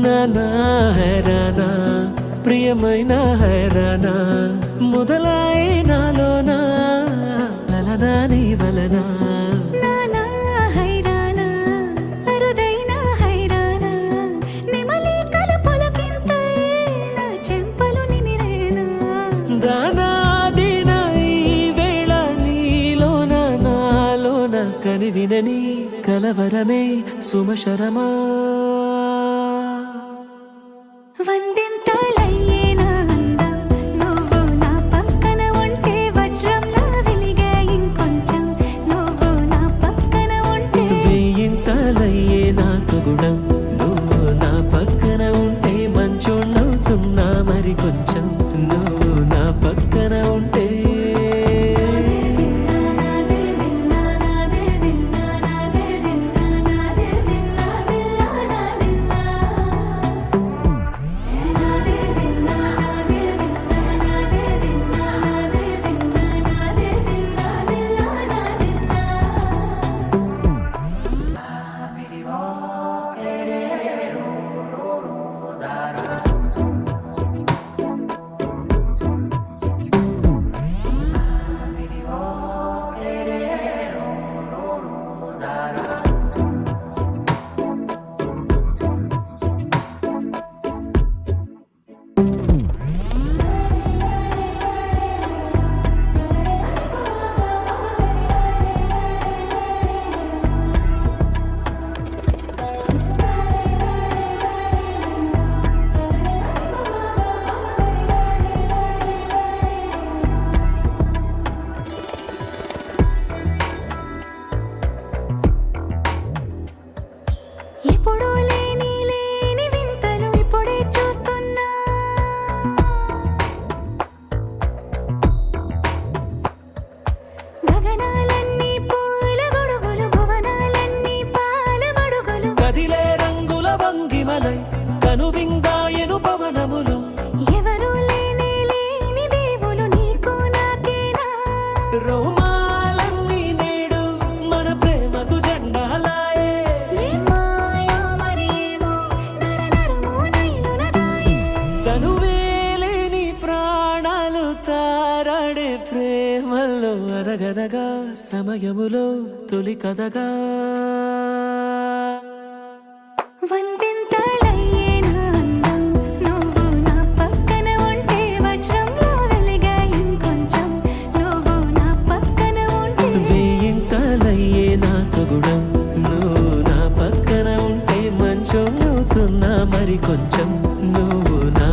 నానా హైరానా ప్రియమైన హైరానా మొదలై నాలోనా లలనా నీ వలనా నానా హైరానా అరుదైన హైరానా నిమలి కలుపులకింతై నా చెంపలు నిమిరేనా దానా దినా ఈ వేళ నీలోన నాలోన కనివినని కలవరమే సుమశరమా వందింతలయ్యేనా అందం నువ్వు నా పక్కన ఉంటే వజ్రంలా వెలిగే ఇంకొంచెం నువ్వు నా పక్కన ఉంటే వెయ్యింతలయ్యే నా సుగుణం నువ్వు నా పక్కన ఉంటే మంచోళ్ళవుతున్నా మరి కొంచెం నువ్వు నా పక్కన ఉంటే ఎప్పుడూ లేని లేని వింతలు ఇప్పుడే చూస్తున్నా గగనాలన్నీ పూల గొడుగులు భువనాలన్నీ పాల మడుగులు కదిలే రంగుల భంగిమలై కనువిందాయను పవనములు ఎవరూ లేని లేని దేవులు నీకు నాకేనా రోమాలన్నీ నేడు మన ప్రేమకు జెండాలాయే ఏమాయో మరేమో నరనరమో నైలునదాయే తనువేలేని ప్రాణాలు తారాడే ప్రేమల్లో అనగనగా సమయములో తొలి కథగా వందింతలయ్యేనా అందం నువ్వు నా పక్కన ఉంటే వజ్రంలా వెలిగే ఇంకొంచెం నువ్వు నా పక్కన ఉంటే వెయ్యింతలయ్యే నా సుగుణం నువ్వు నా పక్కన ఉంటే మంచోళ్ళవుతున్నా మరి కొంచెం నువ్వు నా